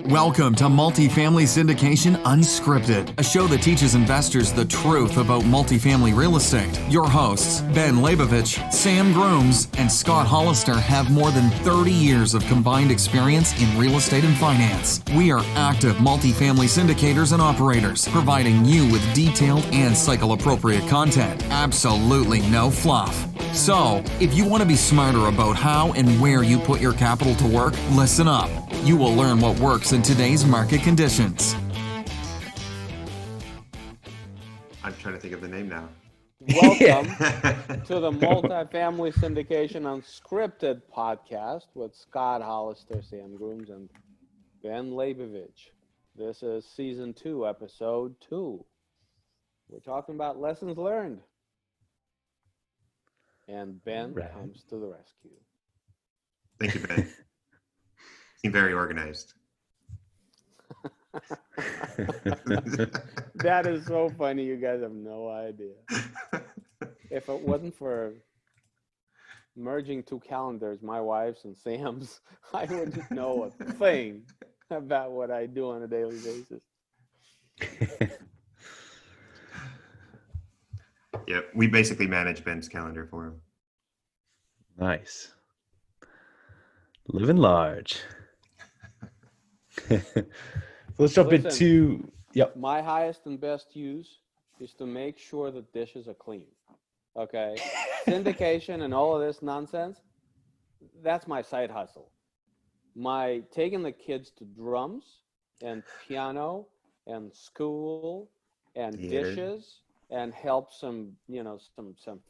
Welcome to Multifamily Syndication Unscripted, a show that teaches investors the truth about multifamily real estate. Your hosts, Ben Leybovich, Sam Grooms, and Scott Hollister have more than 30 years of combined experience in real estate and finance. We are active multifamily syndicators and operators, providing you with detailed and cycle-appropriate content. Absolutely no fluff. So, if you want to be smarter about how and where you put your capital to work, listen up. You will learn what works in today's market conditions. I'm trying to think of the name now. Welcome to the Multifamily Syndication Unscripted podcast with Scott Hollister, Sam Grooms, and Ben Leybovich. This is season 2, episode 2. We're talking about lessons learned. And Ben comes to the rescue. Thank you, Ben. Seem very organized. That is so funny. You guys have no idea. If it wasn't for merging two calendars, my wife's and Sam's, I wouldn't know a thing about what I do on a daily basis. Yeah, we basically manage Ben's calendar for him. Nice. Living large. Let's jump into My highest and best use is to make sure the dishes are clean. Okay? Syndication and all of this nonsense, that's my side hustle. My taking the kids to drums and piano and school and dishes and help some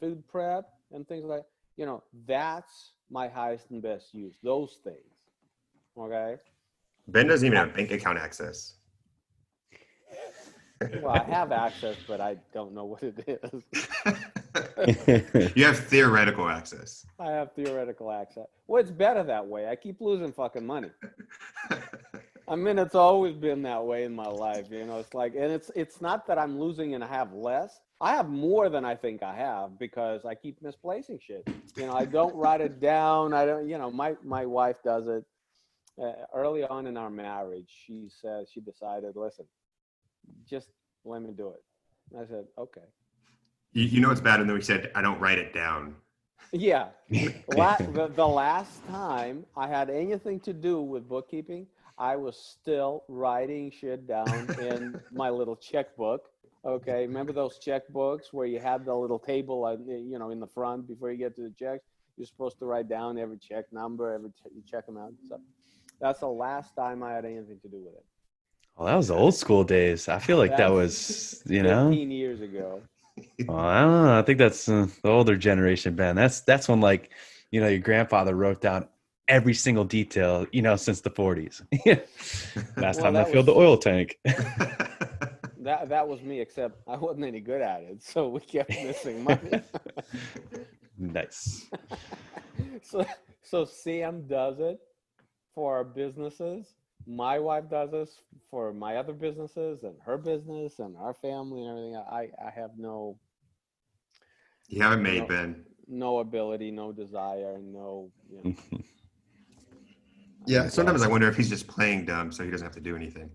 food prep and things like that. That's my highest and best use, those things. Okay? Ben doesn't even have bank account access. Well, I have access, but I don't know what it is. You have theoretical access. I have theoretical access. Well, it's better that way. I keep losing fucking money. I mean, it's always been that way in my life. It's like, and it's not that I'm losing and I have less. I have more than I think I have because I keep misplacing shit. I don't write it down. I don't, my wife does it. Early on in our marriage, she decided, listen, just let me do it. I said, okay. You know what's bad? And then we said, I don't write it down. Yeah. The last time I had anything to do with bookkeeping, I was still writing shit down in my little checkbook. Okay. Remember those checkbooks where you had the little table, in the front before you get to the checks? You're supposed to write down every check number, you check them out. So that's the last time I had anything to do with it. Well, that was the old school days. I feel like that was, 15 years ago. Well, I don't know. I think that's the older generation, Ben. That's when, your grandfather wrote down every single detail, since the 40s. Last time I filled the oil tank. That was me, except I wasn't any good at it, so we kept missing money. Nice. So Sam does it for our businesses. My wife does this for my other businesses and her business and our family and everything. I have no. You haven't made, Ben. No ability, no desire, no. Yeah, sometimes I wonder if he's just playing dumb so he doesn't have to do anything.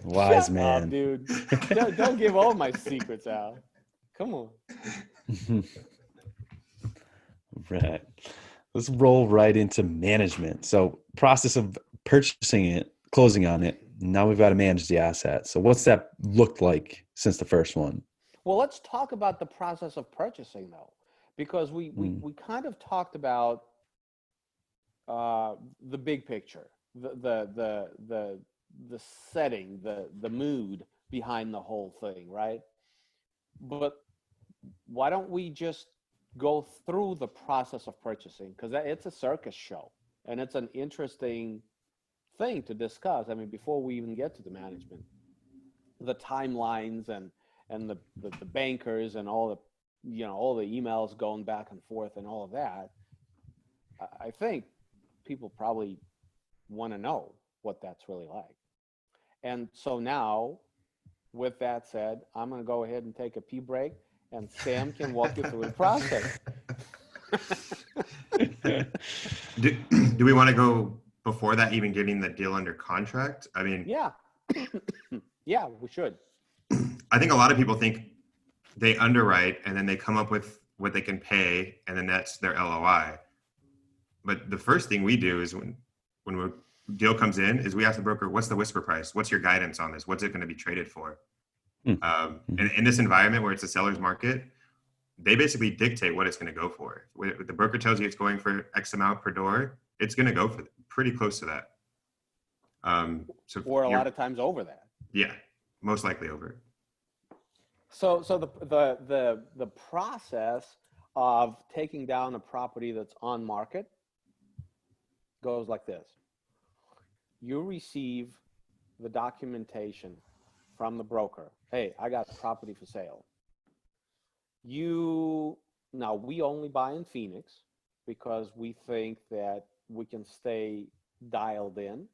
Wise Shut man. up, dude. Don't give all my secrets out. Come on. Right. Let's roll right into management. So process of purchasing it, closing on it. Now we've got to manage the asset. So what's that looked like since the first one? Well, let's talk about the process of purchasing, though, because we kind of talked about the big picture, the setting, the mood behind the whole thing, right? But why don't we just go through the process of purchasing? Because it's a circus show, and it's an interesting thing to discuss. I mean, before we even get to the management, the timelines and the bankers and all the emails going back and forth and all of that. I think people probably want to know what that's really like. And so now, with that said, I'm going to go ahead and take a pee break, and Sam can walk you through the process. Do we want to go before that, even getting the deal under contract. I mean, Yeah. Yeah, we should. I think a lot of people think they underwrite and then they come up with what they can pay, and then that's their LOI. But the first thing we do is when a deal comes in is we ask the broker, what's the whisper price? What's your guidance on this? What's it going to be traded for? And in this environment where it's a seller's market, they basically dictate what it's going to go for. When the broker tells you it's going for X amount per door, it's going to go for pretty close to that. Or a lot of times over that. Yeah, most likely over. So the process of taking down a property that's on market goes like this. You receive the documentation from the broker. Hey, I got property for sale. Now we only buy in Phoenix because we think that we can stay dialed in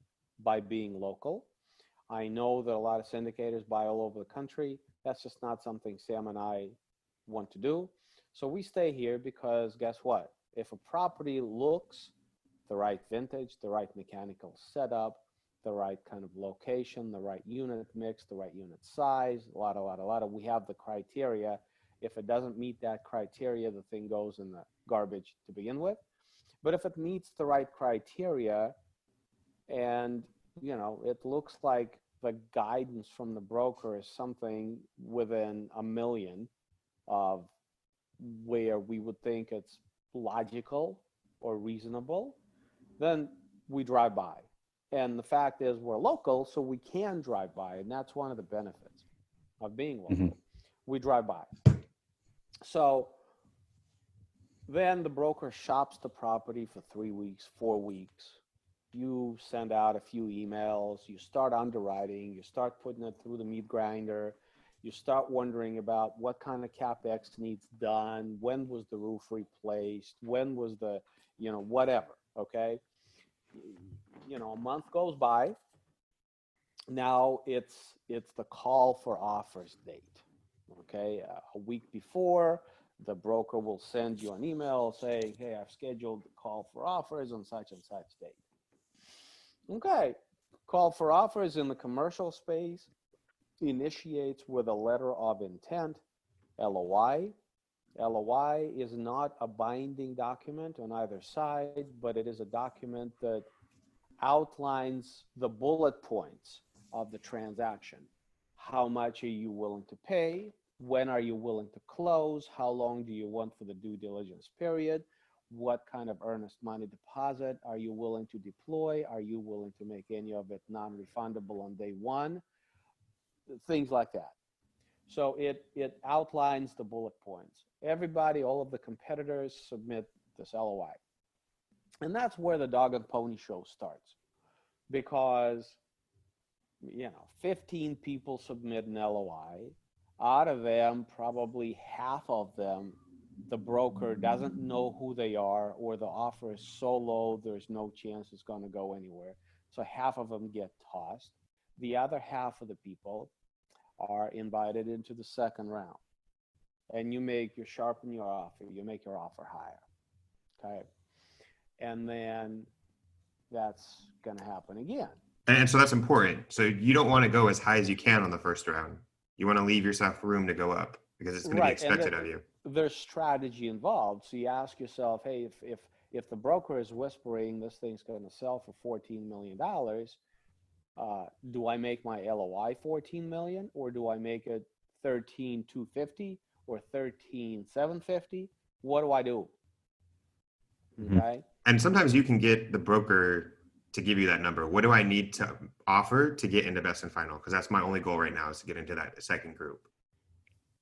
by being local. I know that a lot of syndicators buy all over the country. That's just not something Sam and I want to do. So we stay here because guess what? If a property looks the right vintage, the right mechanical setup, the right kind of location, the right unit mix, the right unit size, a lot of, we have the criteria. If it doesn't meet that criteria, the thing goes in the garbage to begin with. But if it meets the right criteria and, it looks like the guidance from the broker is something within $1 million of where we would think it's logical or reasonable, then we drive by. And the fact is we're local, so we can drive by. And that's one of the benefits of being local. Mm-hmm. We drive by. So then the broker shops the property for 3 weeks, 4 weeks. You send out a few emails, you start underwriting, you start putting it through the meat grinder, you start wondering about what kind of CapEx needs done, when was the roof replaced, when was the, whatever, okay? A month goes by. Now it's the call for offers date, okay? A week before, the broker will send you an email saying, hey, I've scheduled the call for offers on such and such date. Okay, call for offers in the commercial space initiates with a letter of intent, LOI. LOI is not a binding document on either side, but it is a document that outlines the bullet points of the transaction. How much are you willing to pay? When are you willing to close? How long do you want for the due diligence period? What kind of earnest money deposit are you willing to deploy? Are you willing to make any of it non-refundable on day one? Things like that. So it outlines the bullet points. Everybody, all of the competitors submit this LOI. And that's where the dog and pony show starts. Because, 15 people submit an LOI. Out of them, probably half of them, the broker doesn't know who they are, or the offer is so low, there's no chance it's going to go anywhere. So half of them get tossed. The other half of the people are invited into the second round. And you sharpen your offer, you make your offer higher. Okay. And then that's going to happen again. And so that's important. So you don't want to go as high as you can on the first round. You want to leave yourself room to go up because it's going to be expected of you. There's strategy involved. So you ask yourself, hey, if the broker is whispering this thing's going to sell for $14 million, do I make my LOI $14 million, or do I make it $13,250 or $13,750? What do I do? Mm-hmm. Okay. And sometimes you can get the broker to give you that number. What do I need to offer to get into best and final? Because that's my only goal right now, is to get into that second group.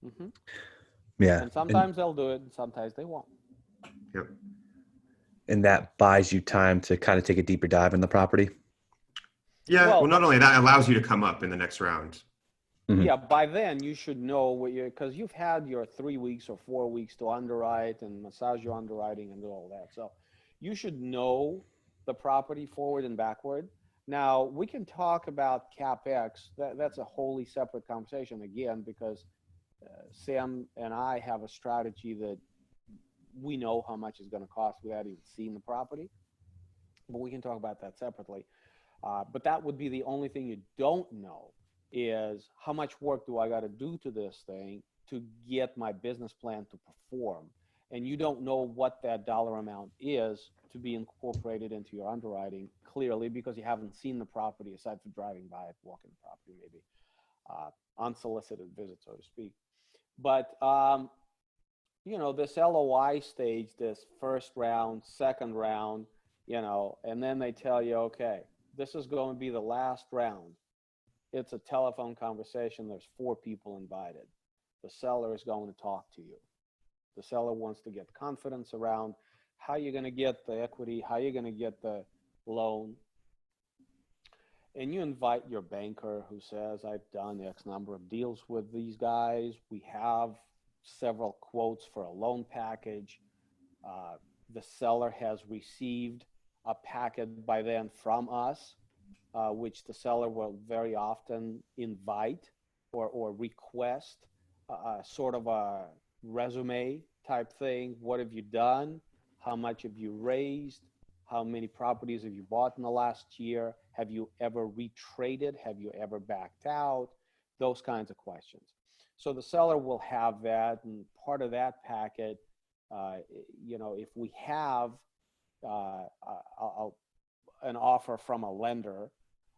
Mm-hmm. Yeah. And sometimes they'll do it, and sometimes they won't. Yep. And that buys you time to kind of take a deeper dive in the property. Yeah. Well, not only that, allows you to come up in the next round. Mm-hmm. Yeah. By then you should know because you've had your 3 weeks or 4 weeks to underwrite and massage your underwriting and do all that. So you should know the property forward and backward. Now we can talk about CapEx. That's a wholly separate conversation again, because Sam and I have a strategy that we know how much it's going to cost without even seeing the property. but we can talk about that separately. But that would be the only thing you don't know is how much work do I got to do to this thing to get my business plan to perform. And you don't know what that dollar amount is to be incorporated into your underwriting clearly because you haven't seen the property aside from driving by it, walking the property maybe, unsolicited visit, so to speak. But, you know, this LOI stage, this first round, second round, you know, and then they tell you, okay, this is going to be the last round. It's a telephone conversation. There's 4 people invited. The seller is going to talk to you. The seller wants to get confidence around how you're going to get the equity, how you're going to get the loan. And you invite your banker who says, I've done X number of deals with these guys. We have several quotes for a loan package. The seller has received a packet by then from us, which the seller will very often invite or request sort of a resume type thing. What have you done? How much have you raised? How many properties have you bought in the last year? Have you ever retraded? Have you ever backed out? Those kinds of questions. So the seller will have that, and part of that packet, you know, if we have an offer from a lender,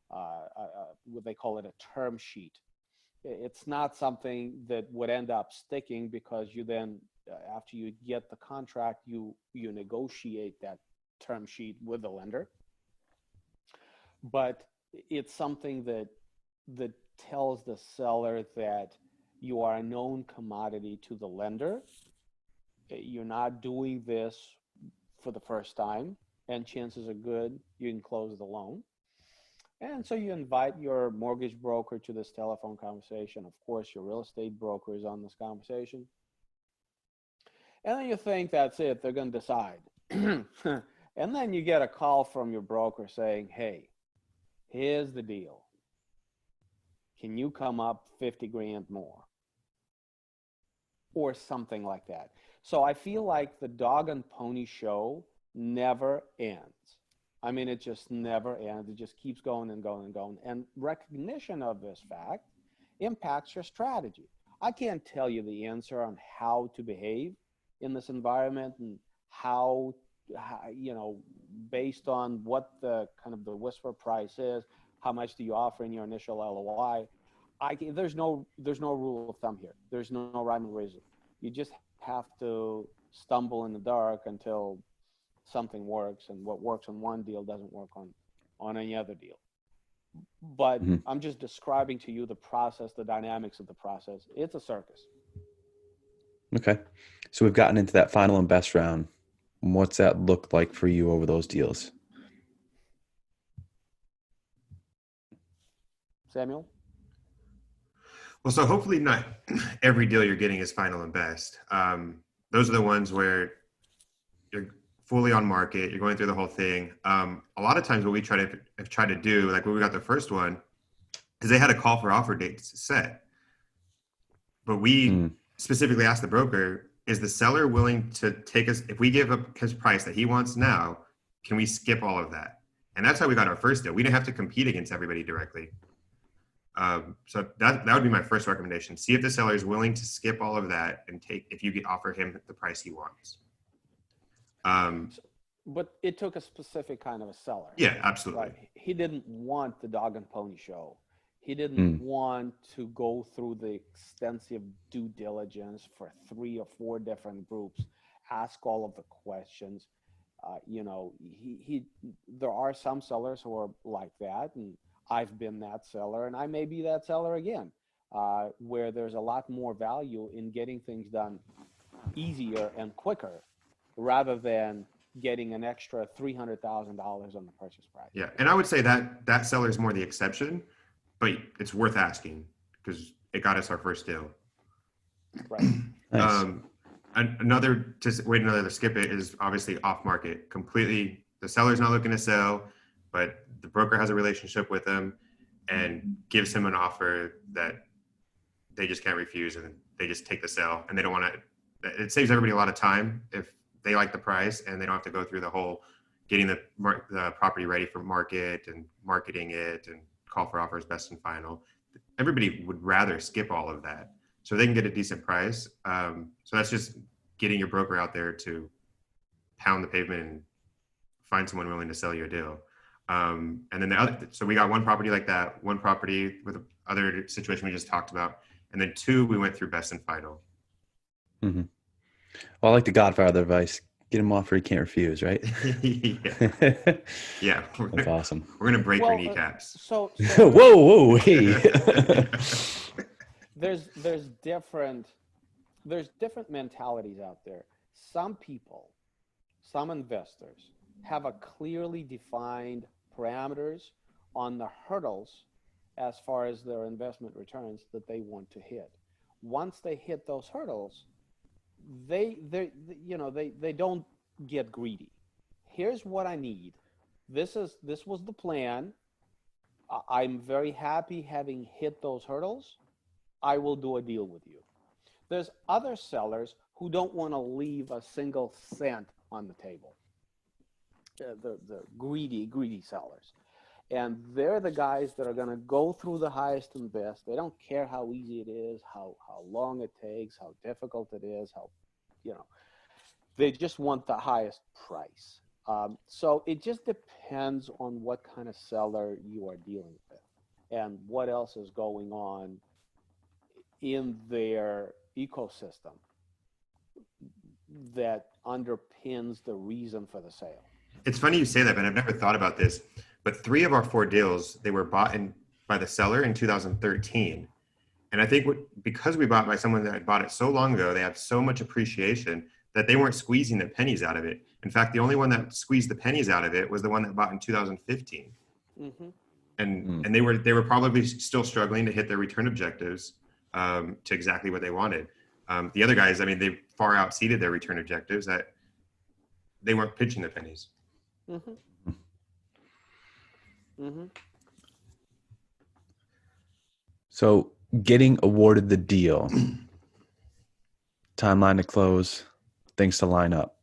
what they call it a term sheet. It's not something that would end up sticking because you then, after you get the contract, you negotiate that term sheet with the lender. But it's something that tells the seller that you are a known commodity to the lender. You're not doing this for the first time, and chances are good you can close the loan. And so you invite your mortgage broker to this telephone conversation. Of course, your real estate broker is on this conversation. And then you think that's it, they're going to decide. And then you get a call from your broker saying, hey, here's the deal. Can you come up 50 grand more? Or something like that. So I feel like the dog and pony show never ends. I mean, it just never ends. It just keeps going and going and going. And recognition of this fact impacts your strategy. I can't tell you the answer on how to behave in this environment and how you know, based on what the kind of the whisper price is, how much do you offer in your initial LOI? There's no rule of thumb here. There's no rhyme or reason. You just have to stumble in the dark until something works, and what works on one deal doesn't work on any other deal. But I'm just describing to you the process, the dynamics of the process. It's a circus. Okay. So we've gotten into that final and best round. What's that look like for you over those deals? Samuel? Well, so hopefully not every deal you're getting is final and best. Those are the ones where you're fully on market, you're going through the whole thing. A lot of times what we have tried to do, like when we got the first one, is they had a call for offer dates set. But we specifically asked the broker, is the seller willing to take us, if we give up his price that he wants now, can we skip all of that? And that's how we got our first deal. We didn't have to compete against everybody directly. So that would be my first recommendation. See if the seller is willing to skip all of that and if you could offer him the price he wants. But it took a specific kind of a seller. Yeah, absolutely. Right? He didn't want the dog and pony show. He didn't want to go through the extensive due diligence for 3 or 4 different groups, ask all of the questions. You know, there are some sellers who are like that, and I've been that seller, and I may be that seller again, where there's a lot more value in getting things done easier and quicker rather than getting an extra $300,000 on the purchase price. Yeah, and I would say that seller is more the exception, but it's worth asking because it got us our first deal. Right. Nice. Another to skip it is obviously off market completely. The seller's not looking to sell, but the broker has a relationship with him and gives him an offer that they just can't refuse, and they just take the sale, and they don't want to. It saves everybody a lot of time if they like the price and they don't have to go through the whole getting the property ready for market and marketing it and call for offers, best and final. Everybody would rather skip all of that so they can get a decent price. So that's just getting your broker out there to pound the pavement and find someone willing to sell you a deal. And then so we got one property like that, one property with the other situation we just talked about. And then two, we went through best and final. Mm-hmm. Well, I like the Godfather advice. Get him offer he can't refuse, right? Yeah. Yeah. That's awesome. We're going to break your kneecaps. So whoa, hey. there's different mentalities out there. Some people, some investors have a clearly defined parameters on the hurdles as far as their investment returns that they want to hit. Once they hit those hurdles, they don't get greedy. Here's what I need. This was the plan. I'm very happy having hit those hurdles. I will do a deal with you. There's other sellers who don't want to leave a single cent on the table. The greedy sellers. And they're the guys that are going to go through the highest and best. They don't care how easy it is, how long it takes, how difficult it is, they just want the highest price. So it just depends on what kind of seller you are dealing with and what else is going on in their ecosystem that underpins the reason for the sale. It's funny you say that, but I've never thought about this. But 3 of our 4 deals, they were bought by the seller in 2013. And I think because we bought by someone that had bought it so long ago, they have so much appreciation that they weren't squeezing the pennies out of it. In fact, the only one that squeezed the pennies out of it was the one that bought in 2015. Mm-hmm. And they were probably still struggling to hit their return objectives to exactly what they wanted. The other guys, I mean, they far exceeded their return objectives. That they weren't pitching the pennies. Mm-hmm. Mm-hmm. So getting awarded the deal, timeline to close, things to line up.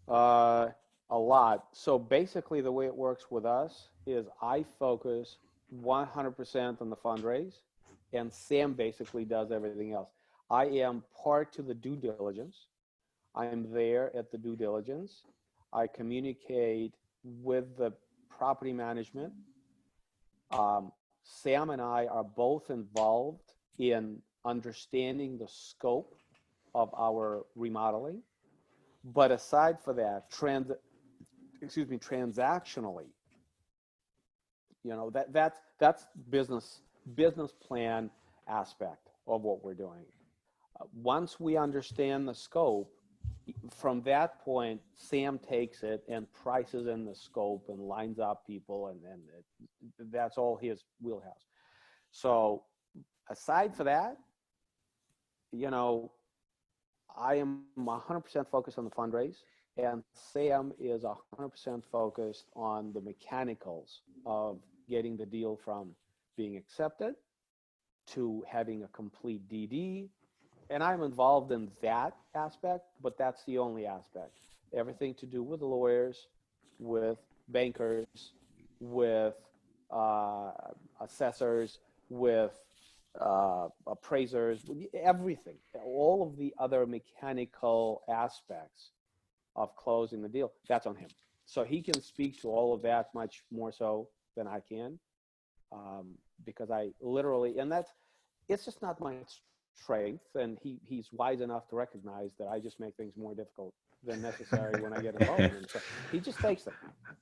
A lot. So basically the way it works with us is I focus 100% on the fundraise and Sam basically does everything else. I am part to the due diligence. I am there at the due diligence. I communicate with the property management. Sam and I are both involved in understanding the scope of our remodeling. But aside for that, transactionally, that's business plan aspect of what we're doing. Once we understand the scope, from that point, Sam takes it and prices in the scope and lines up people, and that's all his wheelhouse. So aside for that, I am 100% focused on the fundraise, and Sam is 100% focused on the mechanicals of getting the deal from being accepted to having a complete DD. And I'm involved in that aspect, but that's the only aspect. Everything to do with lawyers, with bankers, with assessors, with appraisers, everything, all of the other mechanical aspects of closing the deal, that's on him. So he can speak to all of that much more so than I can, because I literally, and it's just not my strength, and he's wise enough to recognize that I just make things more difficult than necessary when I get involved in them. So he just takes them.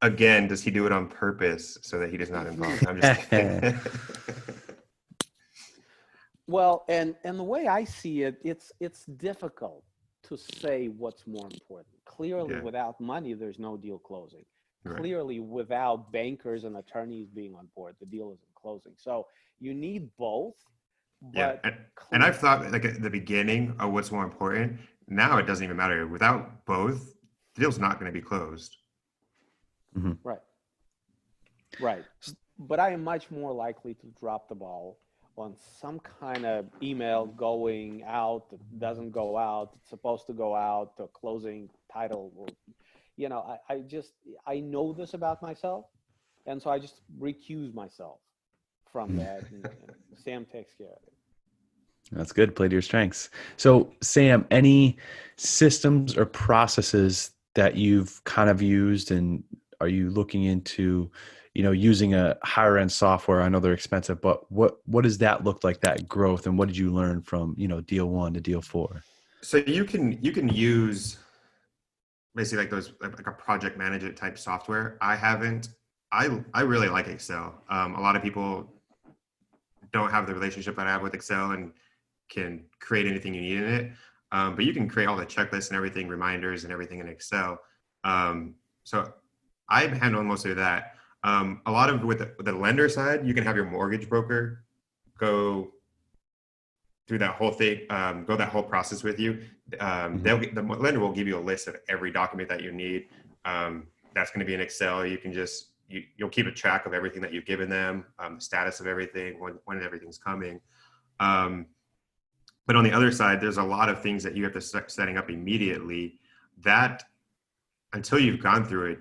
Again, does he do it on purpose so that he does not involve? I'm just kidding. Well, and the way I see it, it's difficult to say what's more important. Clearly, without money, there's no deal closing. Right. Clearly, without bankers and attorneys being on board, the deal isn't closing. So you need both. But and I've thought like at the beginning of what's more important. Now it doesn't even matter. Without both, the deal's not going to be closed. Mm-hmm. Right. But I am much more likely to drop the ball on some kind of email going out that doesn't go out. It's supposed to go out, the closing title. Or, you know, I know this about myself. And so I just recuse myself from that. And Sam takes care of it. That's good. Play to your strengths. So, Sam, any systems or processes that you've kind of used, and are you looking into, using a higher end software? I know they're expensive, but what does that look like, that growth, and what did you learn from, deal 1 to deal 4? So you can use basically like a project management type software. I really like Excel. A lot of people don't have the relationship that I have with Excel and can create anything you need in it. But you can create all the checklists and everything, reminders and everything in Excel. So I handle mostly that. A lot of with the lender side, you can have your mortgage broker go through that whole thing, go that whole process with you. The lender will give you a list of every document that you need. That's going to be in Excel. You can you'll keep a track of everything that you've given them, the status of everything, when everything's coming. But on the other side, there's a lot of things that you have to start setting up immediately that until you've gone through it,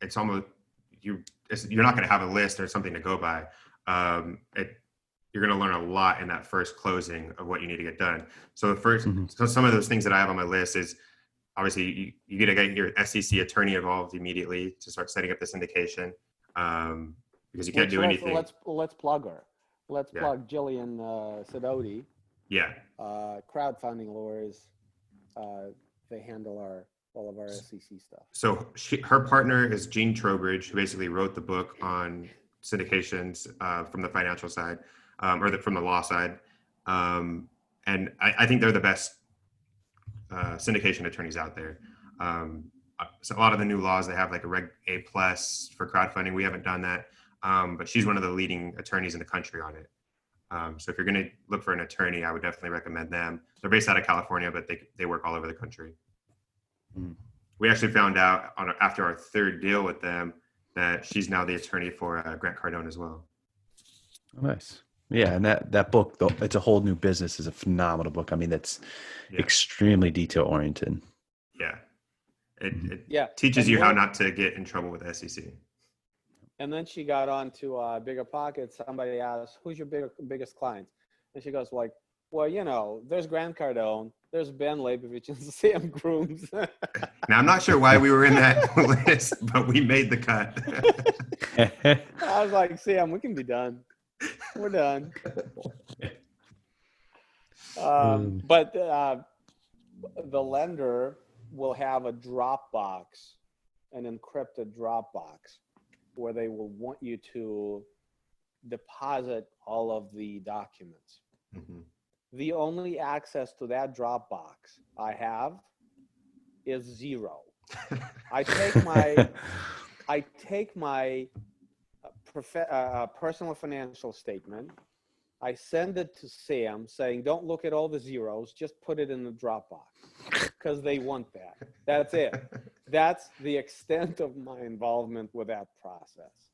it's almost, you're not going to have a list or something to go by. You're going to learn a lot in that first closing of what you need to get done. So so some of those things that I have on my list is obviously you get to get your SEC attorney involved immediately to start setting up the syndication, because you can't do anything. Let's plug her. Let's plug Jillian Sidoti. Yeah. Crowdfunding lawyers. They handle all of our SEC stuff. So her partner is Gene Trowbridge, who basically wrote the book on syndications from the financial side, from the law side. And I think they're the best syndication attorneys out there. So a lot of the new laws, they have like a Reg A+ for crowdfunding. We haven't done that, but she's one of the leading attorneys in the country on it. So if you're going to look for an attorney, I would definitely recommend them. They're based out of California, but they work all over the country. We actually found out after our third deal with them that she's now the attorney for Grant Cardone as well. Oh, nice. Yeah, and that book, though, It's a Whole New Business, is a phenomenal book. I mean, that's extremely detail oriented. Yeah. It teaches you how not to get in trouble with the SEC. And then she got on to Bigger Pockets. Somebody asked, who's your biggest client? And she goes like, well, there's Grant Cardone, there's Ben Leybovich, and Sam Grooms. Now, I'm not sure why we were in that list, but we made the cut. I was like, Sam, we can be done. We're done. But the lender will have a Dropbox, an encrypted Dropbox, where they will want you to deposit all of the documents. Mm-hmm. The only access to that Dropbox I have is zero. I take my personal financial statement. I send it to Sam saying, don't look at all the zeros, just put it in the Dropbox, because they want that. That's it. That's the extent of my involvement with that process.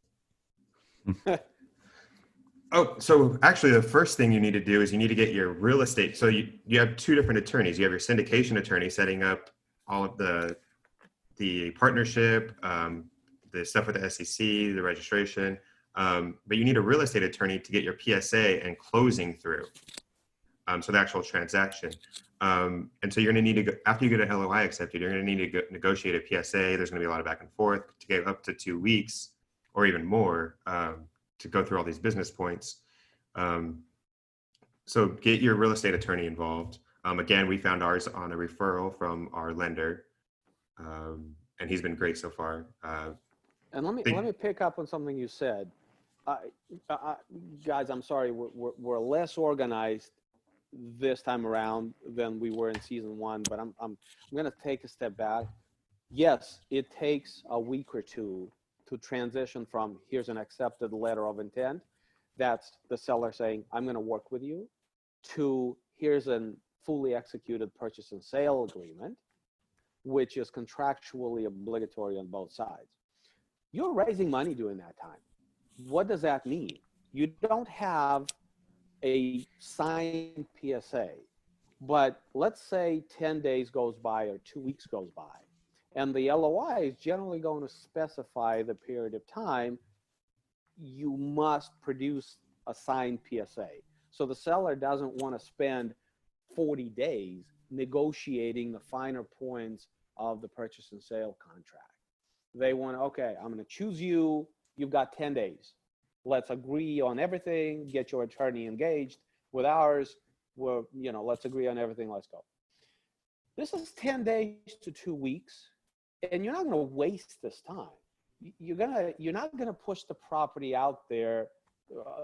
Oh, so actually the first thing you need to do is you need to get your real estate. So you have two different attorneys. You have your syndication attorney setting up all of the partnership, the stuff with the SEC, the registration. But you need a real estate attorney to get your PSA and closing through. So the actual transaction. And so you're going to need to go, after you get an LOI accepted, you're going to need to negotiate a PSA. There's going to be a lot of back and forth to get up to 2 weeks or even more to go through all these business points. So get your real estate attorney involved. Again, we found ours on a referral from our lender, and he's been great so far. And let me pick up on something you said. Guys, I'm sorry, we're less organized this time around than we were in season 1, but I'm going to take a step back. Yes, it takes a week or two to transition from here's an accepted letter of intent, that's the seller saying, I'm going to work with you, to here's a fully executed purchase and sale agreement, which is contractually obligatory on both sides. You're raising money during that time. What does that mean? You don't have a signed PSA. But let's say 10 days goes by or 2 weeks goes by, and the LOI is generally going to specify the period of time you must produce a signed PSA. So the seller doesn't want to spend 40 days negotiating the finer points of the purchase and sale contract. They want, okay, I'm going to choose you. You've got 10 days. Let's agree on everything. Get your attorney engaged with ours. We're, let's agree on everything. Let's go. This is 10 days to 2 weeks, and you're not going to waste this time. You're not going to push the property out there,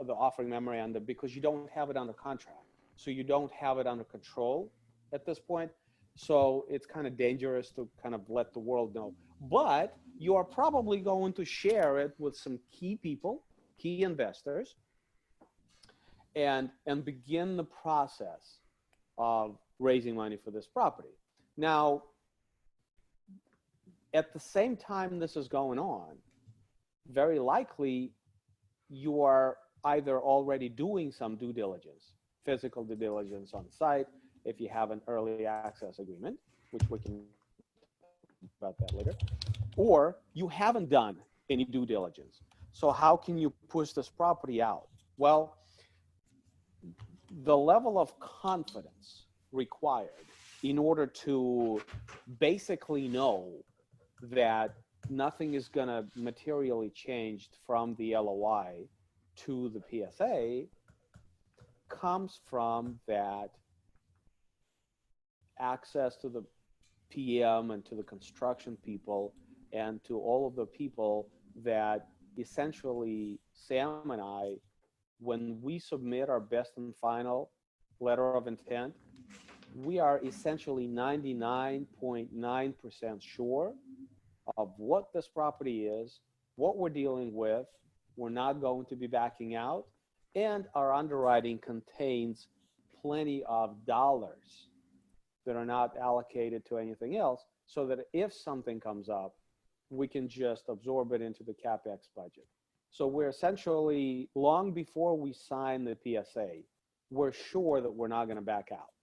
the offering memorandum, because you don't have it under contract. So you don't have it under control at this point. So it's kind of dangerous to kind of let the world know. But you are probably going to share it with some key people, key investors, and begin the process of raising money for this property. Now, at the same time this is going on, very likely you are either already doing some due diligence, physical due diligence on site, if you have an early access agreement, which we can talk about that later, or you haven't done any due diligence. So how can you push this property out? Well, the level of confidence required in order to basically know that nothing is going to materially change from the LOI to the PSA comes from that access to the PM and to the construction people and to all of the people that essentially Sam and I, when we submit our best and final letter of intent, we are essentially 99.9% sure of what this property is, what we're dealing with. We're not going to be backing out, and our underwriting contains plenty of dollars that are not allocated to anything else, so that if something comes up, we can just absorb it into the CapEx budget. So we're essentially, long before we sign the PSA, we're sure that we're not going to back out.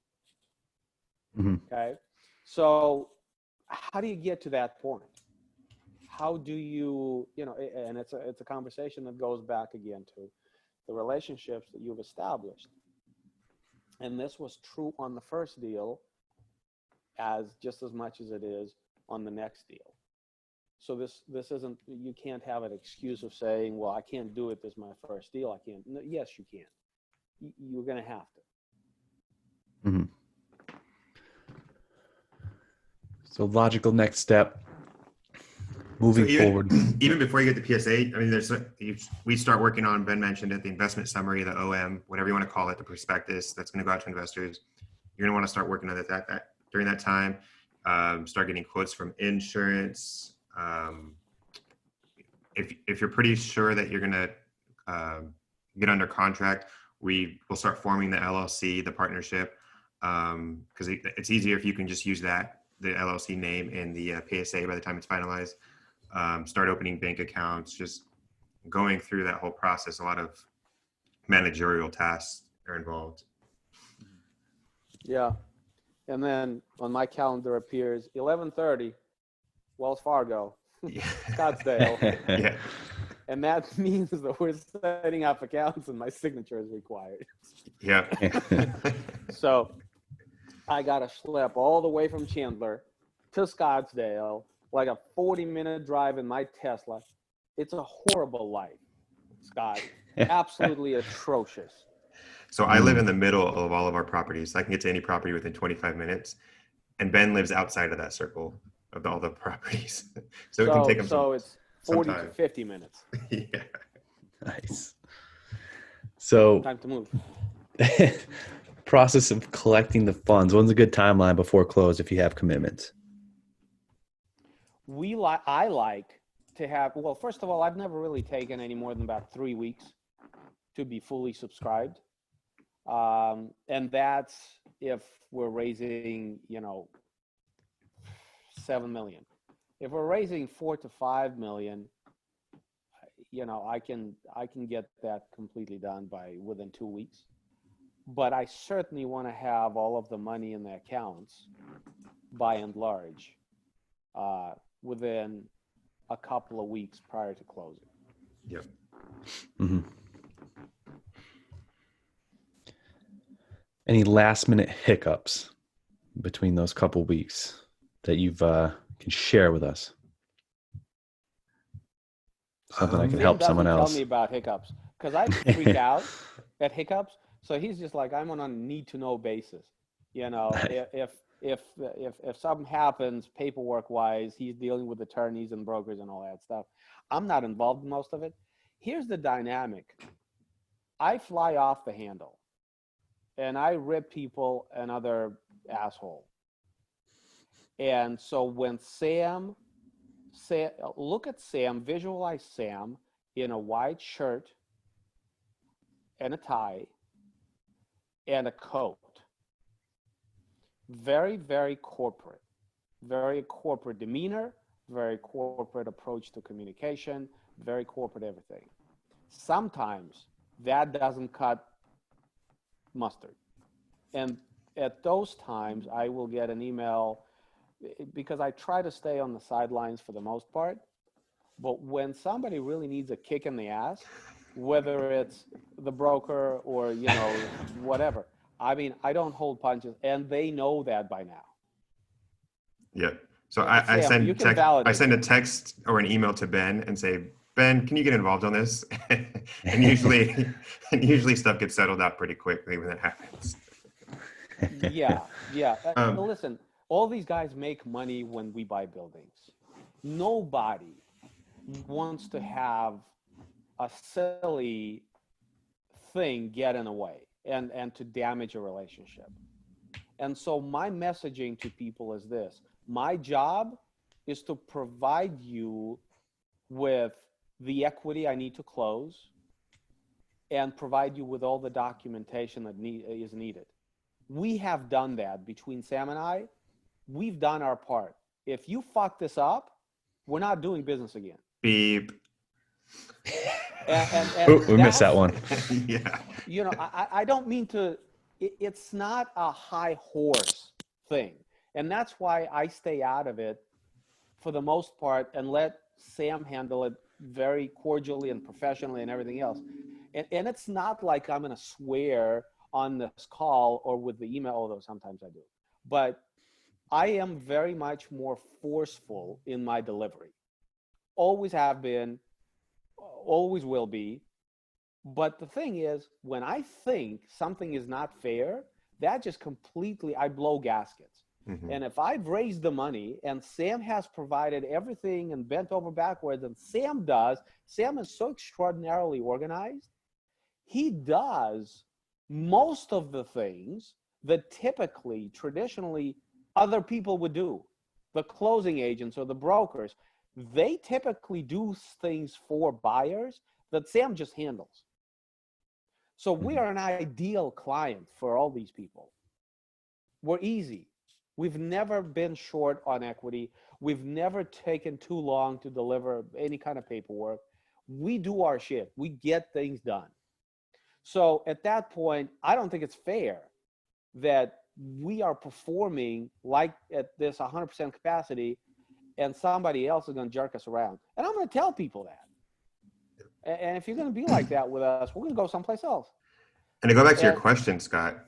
Mm-hmm. Okay? So how do you get to that point? How do you, and it's a conversation that goes back again to the relationships that you've established. And this was true on the first deal just as much as it is on the next deal. So this isn't, you can't have an excuse of saying, well, I can't do it. This is my first deal. I can't. No, yes, you can. You're going to have to. Mm-hmm. So logical next step, moving forward. Even before you get the PSA, I mean, we start working on, Ben mentioned it, the investment summary, the OM, whatever you want to call it, the prospectus that's going to go out to investors. You're going to want to start working on that during that time. Start getting quotes from insurance. If you're pretty sure that you're going to get under contract, we will start forming the LLC, the partnership, because it's easier if you can just use the LLC name in the PSA by the time it's finalized. Start opening bank accounts, just going through that whole process. A lot of managerial tasks are involved. Yeah. And then on my calendar appears 11:30, Wells Fargo, Scottsdale. Yeah. And that means that we're setting up accounts and my signature is required. Yeah. So I got to schlep all the way from Chandler to Scottsdale, like a 40-minute drive in my Tesla. It's a horrible life, Scott. Absolutely atrocious. So I live in the middle of all of our properties. I can get to any property within 25 minutes. And Ben lives outside of that circle of all the properties. So it can take him it's 40 to 50 minutes. Yeah. Nice. So Time to move. process of collecting the funds. When's a good timeline before close if you have commitments? I like to have, well, first of all, I've never really taken any more than about 3 weeks to be fully subscribed. And that's if we're raising, 7 million. If we're raising 4 to 5 million, I can get that completely done within 2 weeks. but I certainly want to have all of the money in the accounts, by and large, within a couple of weeks prior to closing. Yep. Mm-hmm. Any last minute hiccups between those couple weeks that you've can share with us? Something I can help someone else. Tell me about hiccups, because I freak out at hiccups. So he's just like, I'm on a need to know basis. You know, if something happens paperwork wise, he's dealing with attorneys and brokers and all that stuff. I'm not involved in most of it. Here's the dynamic. I fly off the handle and I rip people another asshole. And so when look at Sam, visualize Sam in a white shirt and a tie and a coat. Very, very corporate demeanor, very corporate approach to communication, very corporate everything. Sometimes that doesn't cut mustard. And at those times, I will get an email, because I try to stay on the sidelines for the most part. But when somebody really needs a kick in the ass, whether it's the broker or, you know, whatever, I mean, I don't hold punches, and they know that by now. Yeah. So I send a text or an email to Ben and say, Ben, can you get involved on this? and usually stuff gets settled out pretty quickly when that happens. Yeah. Listen, all these guys make money when we buy buildings. Nobody wants to have a silly thing get in the way and to damage a relationship. And so my messaging to people is this: my job is to provide you with the equity I need to close and provide you with all the documentation that is needed. We have done that between Sam and I. We've done our part. If you fuck this up, we're not doing business again. Beep. And we missed that one. Yeah. You know, I don't mean to, it's not a high horse thing. And that's why I stay out of it for the most part and let Sam handle it very cordially and professionally and everything else. And it's not like I'm going to swear on this call or with the email, although sometimes I do. But I am very much more forceful in my delivery. Always have been, always will be. But the thing is, when I think something is not fair, that just completely, I blow gaskets. Mm-hmm. And if I've raised the money and Sam has provided everything and bent over backwards, and Sam is so extraordinarily organized. He does most of the things that typically, traditionally, other people would do. The closing agents or the brokers, they typically do things for buyers that Sam just handles. So we are an ideal client for all these people. We're easy. We've never been short on equity. We've never taken too long to deliver any kind of paperwork. We do our shit. We get things done. So at that point, I don't think it's fair that we are performing like at this 100% capacity and somebody else is going to jerk us around. And I'm going to tell people that. And if you're going to be like that with us, we're going to go someplace else. And to go back to your question, Scott,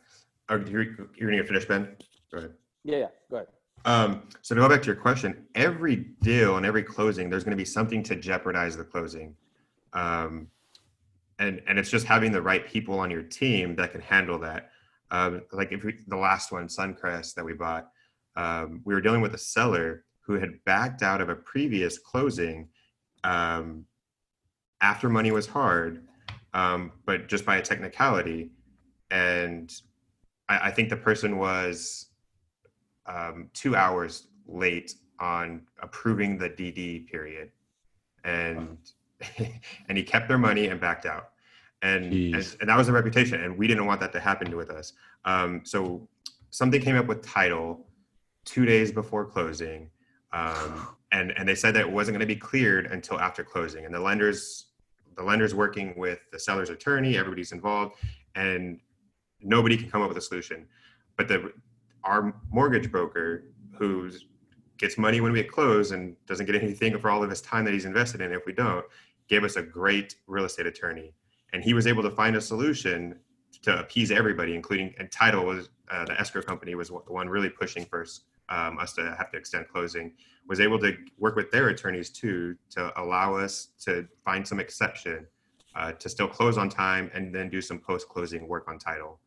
you're going to finish, Ben? Go ahead. Yeah, go ahead. So to go back to your question, every deal and every closing, there's going to be something to jeopardize the closing. And it's just having the right people on your team that can handle that. Like the last one, Suncrest, that we bought, we were dealing with a seller who had backed out of a previous closing after money was hard, but just by a technicality. And I think the person was 2 hours late on approving the DD period. And and he kept their money and backed out. And that was the reputation. And we didn't want that to happen with us. So something came up with title 2 days before closing. And they said that it wasn't going to be cleared until after closing. And the lender's working with the seller's attorney, everybody's involved. And nobody can come up with a solution. But our mortgage broker, who gets money when we get closed and doesn't get anything for all of his time that he's invested in if we don't, gave us a great real estate attorney. And he was able to find a solution to appease everybody, including, and title was, the escrow company was the one really pushing for us to have to extend closing, was able to work with their attorneys too, to allow us to find some exception to still close on time and then do some post-closing work on title.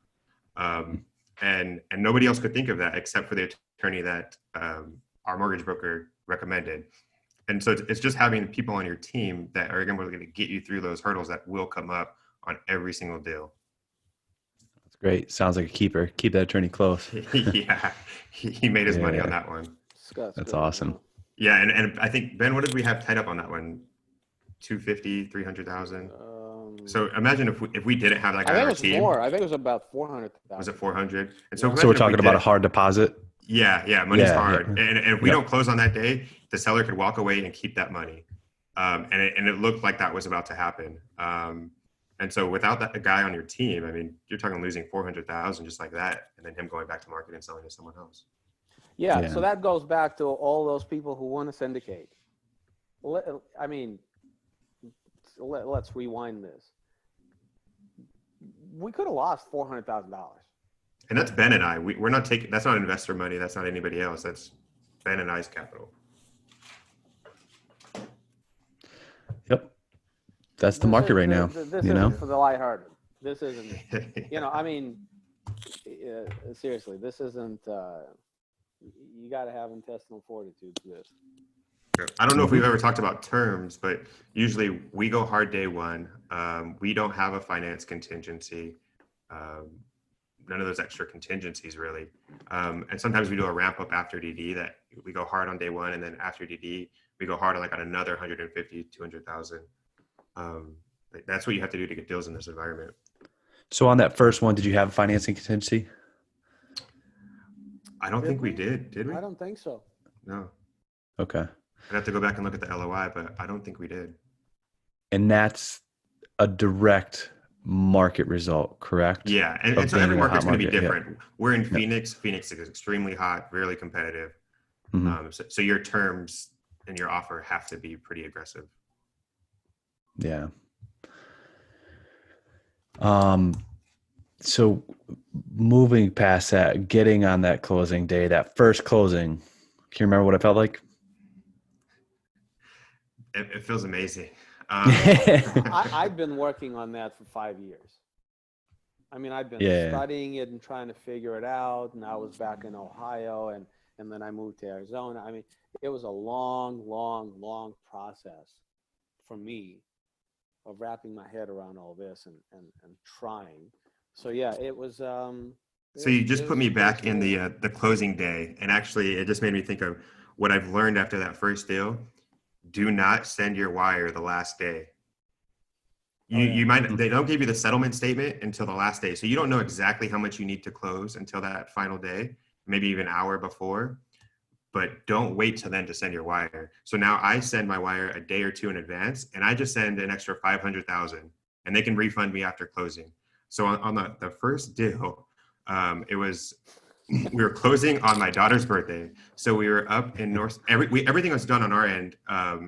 And nobody else could think of that except for the attorney that our mortgage broker recommended. And so it's just having people on your team that are, again, we're going to get you through those hurdles that will come up on every single deal. That's great. Sounds like a keeper. Keep that attorney close. Yeah, he made his money on that one. That's awesome. Yeah, and I think, Ben, what did we have tied up on that one? 250, 300,000. So imagine if we didn't have that guy on our team. More. I think it was about 400,000. Was it 400? And so we're talking about a hard deposit. Yeah, money's hard. Yeah. And if we don't close on that day, the seller could walk away and keep that money. And it looked like that was about to happen. And so without that guy on your team, I mean, you're talking losing 400,000 just like that, and then him going back to market and selling to someone else. Yeah, so that goes back to all those people who want to syndicate. I mean, let's rewind this. We could have lost $400,000. And that's Ben and I. We're not taking, that's not investor money. That's not anybody else. That's Ben and I's capital. Yep. That's the market right now. This isn't for the lighthearted. This isn't, I mean, seriously, this isn't, you got to have intestinal fortitude to this. I don't know if we've ever talked about terms, but usually we go hard day one. We don't have a finance contingency. None of those extra contingencies really. And sometimes we do a ramp up after DD that we go hard on day one, and then after DD, we go hard on another 150, 200,000. That's what you have to do to get deals in this environment. So on that first one, did you have a financing contingency? I don't think we did we? I don't think so. No. Okay. I'd have to go back and look at the LOI, but I don't think we did. And that's a direct market result, correct? Yeah, and so every market's going to be different. Yeah. We're in Phoenix. Phoenix is extremely hot, really competitive. Mm-hmm. So your terms and your offer have to be pretty aggressive. Yeah. So moving past that, getting on that closing day, that first closing, can you remember what it felt like? It feels amazing. I've been working on that for 5 years. I mean, I've been studying it and trying to figure it out. And I was back in Ohio, and then I moved to Arizona. I mean, it was a long process for me of wrapping my head around all this and trying. So yeah, it was. So you just put me back in the closing day, and actually, it just made me think of what I've learned after that first deal. Do not send your wire the last day. You might, they don't give you the settlement statement until the last day. So you don't know exactly how much you need to close until that final day, maybe even an hour before, but don't wait till then to send your wire. So now I send my wire a day or two in advance, and I just send an extra 500,000 and they can refund me after closing. So on the first deal, we were closing on my daughter's birthday. So we were up in everything was done on our end,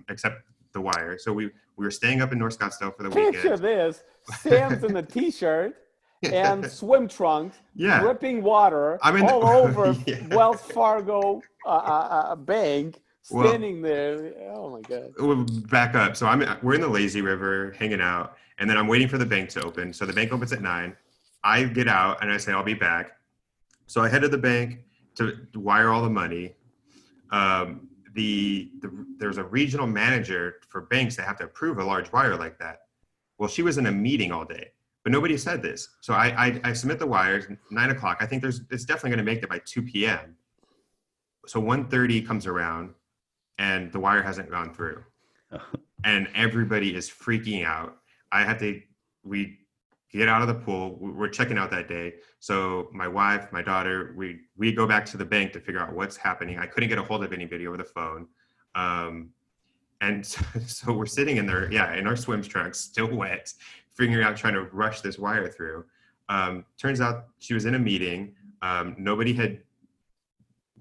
except the wire. So we were staying up in North Scottsdale for the weekend. Picture this, Sam's in a t-shirt and swim trunks, dripping water all over Wells Fargo bank, standing there. Oh my God. We'll back up. So we're in the lazy river hanging out, and then I'm waiting for the bank to open. So the bank opens at 9. I get out and I say, I'll be back. So I head to the bank to wire all the money. There's a regional manager for banks that have to approve a large wire like that. Well, she was in a meeting all day, but nobody said this. So I submit the wires, 9 o'clock. I think it's definitely going to make it by 2 p.m. So 1:30 comes around and the wire hasn't gone through. And everybody is freaking out. We get out of the pool. We're checking out that day. So my wife, my daughter, we go back to the bank to figure out what's happening. I couldn't get a hold of anybody over the phone. And so we're sitting in there, in our swim trunks, still wet, figuring out, trying to rush this wire through. Turns out she was in a meeting. Nobody had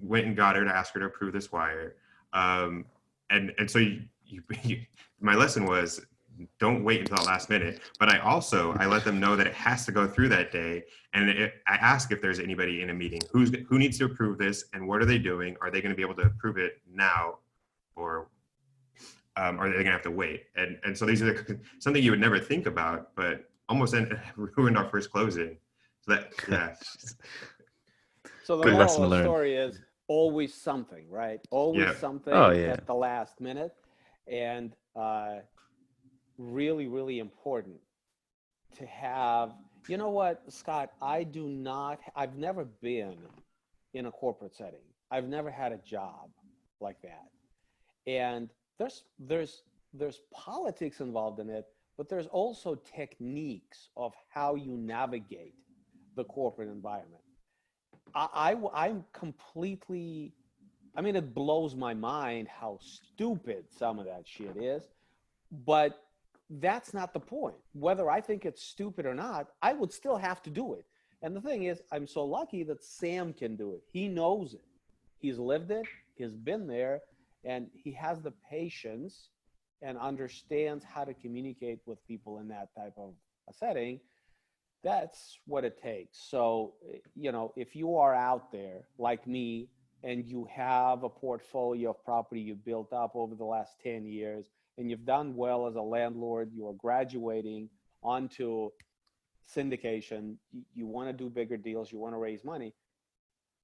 went and got her to ask her to approve this wire. And so my lesson was, don't wait until the last minute. But I let them know that it has to go through that day. And I ask if there's anybody in a meeting who needs to approve this and what are they doing? Are they going to be able to approve it now, or are they going to have to wait? And so these are something you would never think about, but almost ruined our first closing. So that, yeah. So the Good moral lesson of to the learn. story is always something, right? Always Yeah. something Oh, yeah. at the last minute. And really, really important to have, you know what, Scott, I've never been in a corporate setting. I've never had a job like that. And there's politics involved in it, but there's also techniques of how you navigate the corporate environment. I'm completely, I mean, it blows my mind how stupid some of that shit is, but that's not the point. Whether I think it's stupid or not, I would still have to do it. And the thing is, I'm so lucky that Sam can do it. He knows it. He's lived it. He's been there, and he has the patience and understands how to communicate with people in that type of a setting. That's what it takes. So, you know, if you are out there like me and you have a portfolio of property you built up over the last 10 years and you've done well as a landlord, you are graduating onto syndication, you want to do bigger deals, you want to raise money.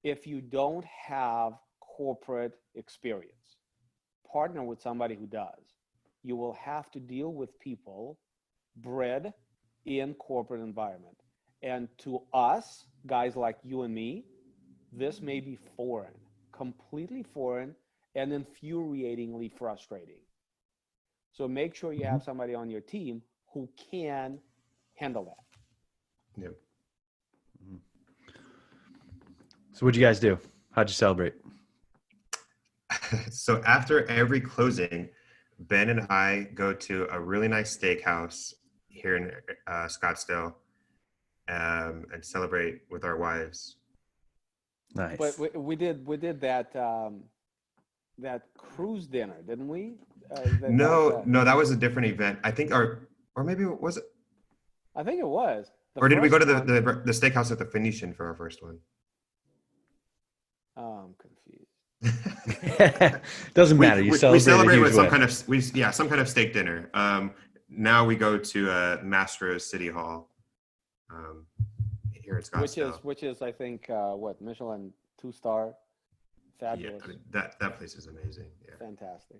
If you don't have corporate experience, partner with somebody who does. You will have to deal with people bred in corporate environment. And to us, guys like you and me, this may be foreign, completely foreign and infuriatingly frustrating. So make sure you have somebody on your team who can handle that. Yep. So what'd you guys do? How'd you celebrate? So after every closing, Ben and I go to a really nice steakhouse here in Scottsdale and celebrate with our wives. Nice. But we did that that cruise dinner, didn't we? No, that was a different event. I think or maybe was it? I think it was. Or did we go to the steakhouse at the Phoenician for our first one? Oh, I'm confused. Doesn't matter. You we celebrate with some win. some kind of steak dinner. Now we go to Mastro's City Hall here in Scottsdale. Which is I think what, Michelin 2-star, fabulous. Yeah, I mean, that place is amazing. Yeah. Fantastic.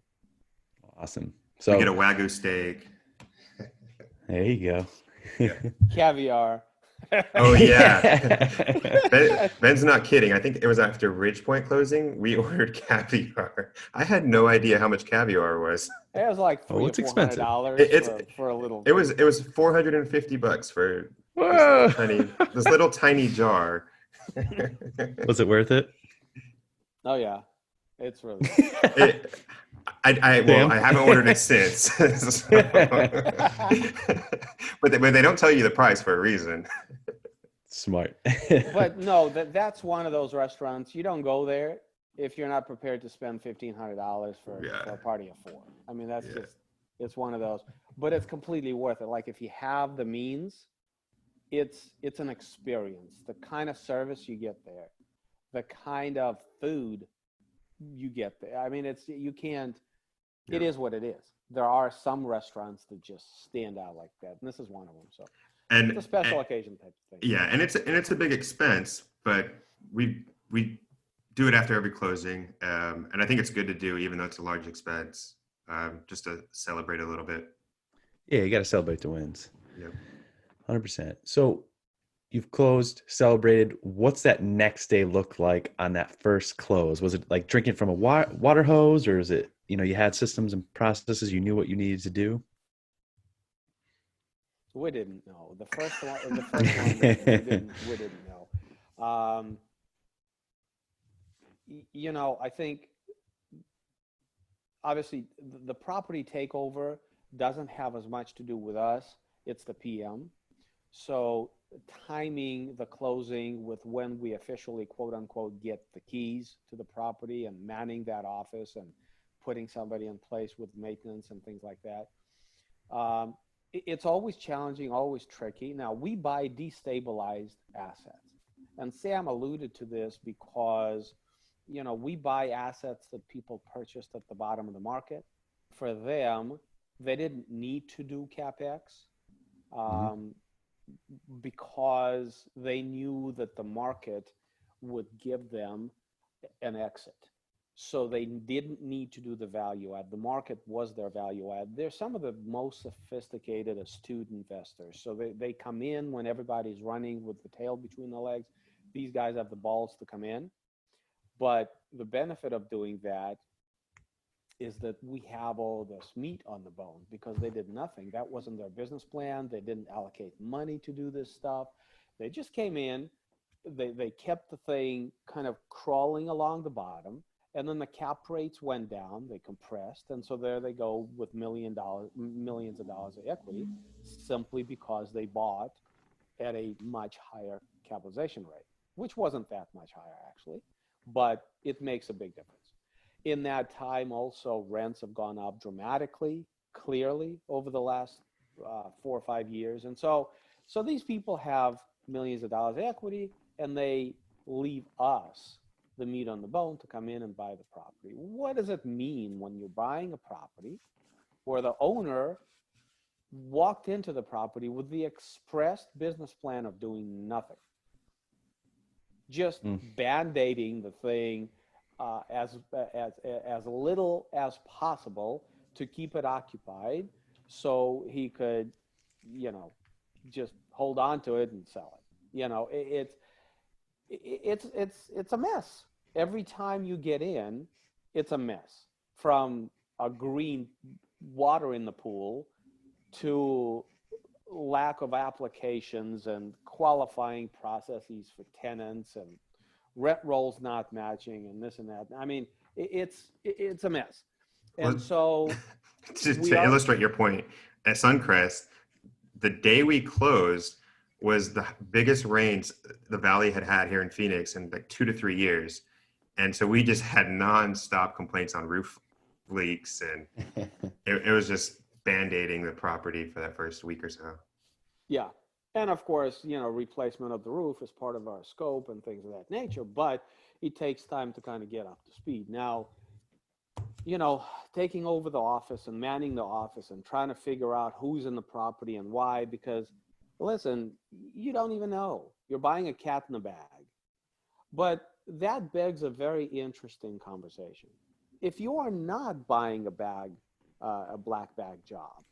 Awesome. We So get a Wagyu steak. there you go. Caviar. Oh yeah. Ben's not kidding. I think it was after Ridgepoint closing. We ordered caviar. I had no idea how much caviar was. It was like Oh, it's expensive. $300 for a little. It was $450 for Whoa. this little tiny jar. Was it worth it? Oh yeah, it's really. I haven't ordered it since. But they don't tell you the price for a reason. Smart. But no, that's one of those restaurants. You don't go there if you're not prepared to spend $1,500 for a party of 4. I mean, that's just, it's one of those. But it's completely worth it. Like if you have the means, it's an experience. The kind of service you get there, the kind of food you get there. I mean, you can't. It is what it is. There are some restaurants that just stand out like that, and this is one of them. So it's a special occasion type of thing. Yeah, and it's a big expense, but we do it after every closing, and I think it's good to do, even though it's a large expense, just to celebrate a little bit. Yeah, you got to celebrate the wins. Yep. 100%. So you've closed, celebrated. What's that next day look like on that first close? Was it like drinking from a water hose, or is it, you had systems and processes, you knew what you needed to do? We didn't know. The first one we didn't know. I think obviously the property takeover doesn't have as much to do with us. It's the PM. So timing the closing with when we officially, quote unquote, get the keys to the property and manning that office and putting somebody in place with maintenance and things like that. It's always challenging, always tricky. Now, we buy destabilized assets. And Sam alluded to this because, we buy assets that people purchased at the bottom of the market. For them, they didn't need to do CapEx because they knew that the market would give them an exit. So they didn't need to do the value add. The market was their value add. They're some of the most sophisticated, astute investors. So they come in when everybody's running with the tail between the legs. These guys have the balls to come in. But the benefit of doing that is that we have all this meat on the bone because they did nothing. That wasn't their business plan. They didn't allocate money to do this stuff. They just came in. They kept the thing kind of crawling along the bottom. And then the cap rates went down, they compressed, and so there they go with millions of dollars of equity, simply because they bought at a much higher capitalization rate, which wasn't that much higher actually, but it makes a big difference. In that time also, rents have gone up dramatically, clearly, over the last 4 or 5 years. And so these people have millions of dollars of equity, and they leave us the meat on the bone to come in and buy the property. What does it mean when you're buying a property where the owner walked into the property with the expressed business plan of doing nothing? Just band-aiding the thing as little as possible to keep it occupied so he could, just hold on to it and sell it. It's a mess. Every time you get in, it's a mess. From a green water in the pool to lack of applications and qualifying processes for tenants and rent rolls not matching and this and that. I mean, it's a mess. And so to illustrate your point, at Suncrest, the day we closed was the biggest rains the Valley had here in Phoenix in like 2 to 3 years. And so we just had nonstop complaints on roof leaks, and it was just band-aiding the property for that first week or so. Yeah. And of course, replacement of the roof is part of our scope and things of that nature, but it takes time to kind of get up to speed. Now, taking over the office and manning the office and trying to figure out who's in the property and why, because listen, you don't even know. You're buying a cat in a bag. But that begs a very interesting conversation. If you are not buying a black bag job,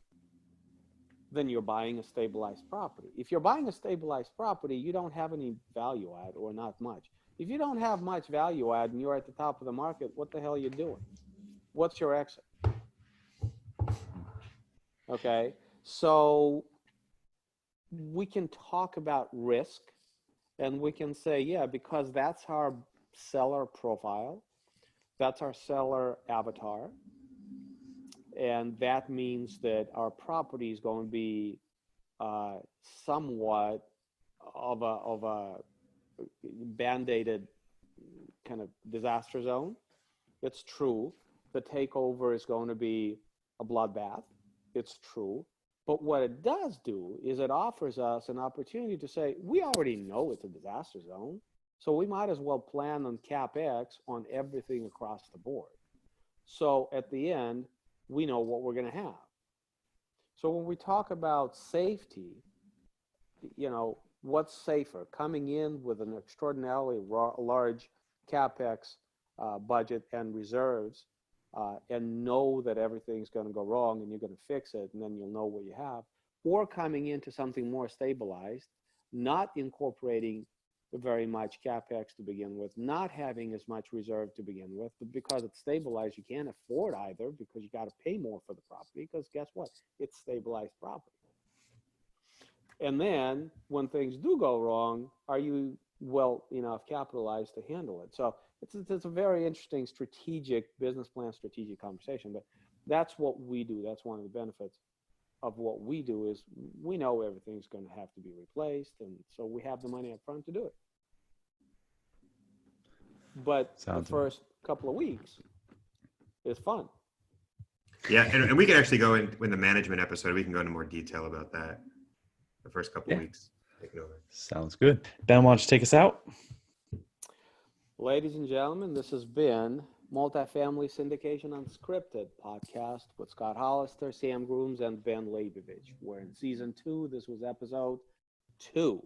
then you're buying a stabilized property. If you're buying a stabilized property, you don't have any value add, or not much. If you don't have much value add and you're at the top of the market, what the hell are you doing? What's your exit? Okay, so we can talk about risk, and we can say, yeah, because that's our seller profile, that's our seller avatar, and that means that our property is going to be somewhat of a band-aided kind of disaster zone. It's true. The takeover is going to be a bloodbath. It's true. But what it does do is it offers us an opportunity to say, we already know it's a disaster zone, so we might as well plan on CapEx on everything across the board. So at the end, we know what we're going to have. So when we talk about safety, what's safer? Coming in with an extraordinarily large CapEx budget and reserves, and know that everything's going to go wrong and you're going to fix it, and then you'll know what you have, or coming into something more stabilized, not incorporating very much CapEx to begin with, not having as much reserve to begin with, but because it's stabilized, you can't afford either because you got to pay more for the property, because guess what? It's stabilized property. And then when things do go wrong, are you well enough capitalized to handle it? So it's a very interesting strategic business plan, strategic conversation, but that's what we do. That's one of the benefits of what we do is we know everything's going to have to be replaced, and so we have the money up front to do it. But the first couple of weeks is fun. Yeah, and we can actually go in the management episode. We can go into more detail about that. The first couple of weeks, taking over. Sounds good. Ben, why don't you take us out? Ladies and gentlemen, this has been Multifamily Syndication Unscripted podcast with Scott Hollister, Sam Grooms, and Ben Leybovich. We're in season 2. This was episode 2.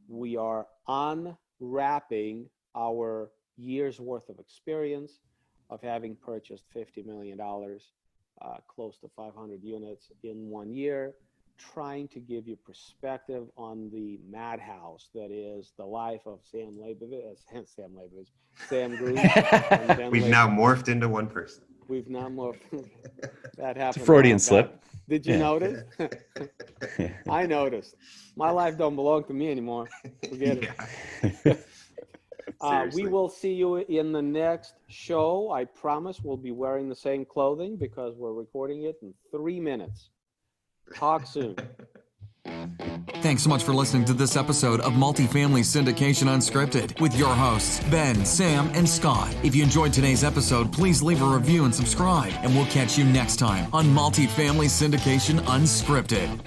We are unwrapping our year's worth of experience of having purchased $50 million, close to 500 units in 1 year, trying to give you perspective on the madhouse that is the life of Sam Grooms. We've now morphed into one person. We've now morphed. That happened. It's a Freudian slip. Did you notice? I noticed. My life don't belong to me anymore. Forget it. We will see you in the next show. I promise we'll be wearing the same clothing because we're recording it in 3 minutes. Talk soon. Thanks so much for listening to this episode of Multifamily Syndication Unscripted with your hosts, Ben, Sam, and Scott. If you enjoyed today's episode, please leave a review and subscribe, and we'll catch you next time on Multifamily Syndication Unscripted.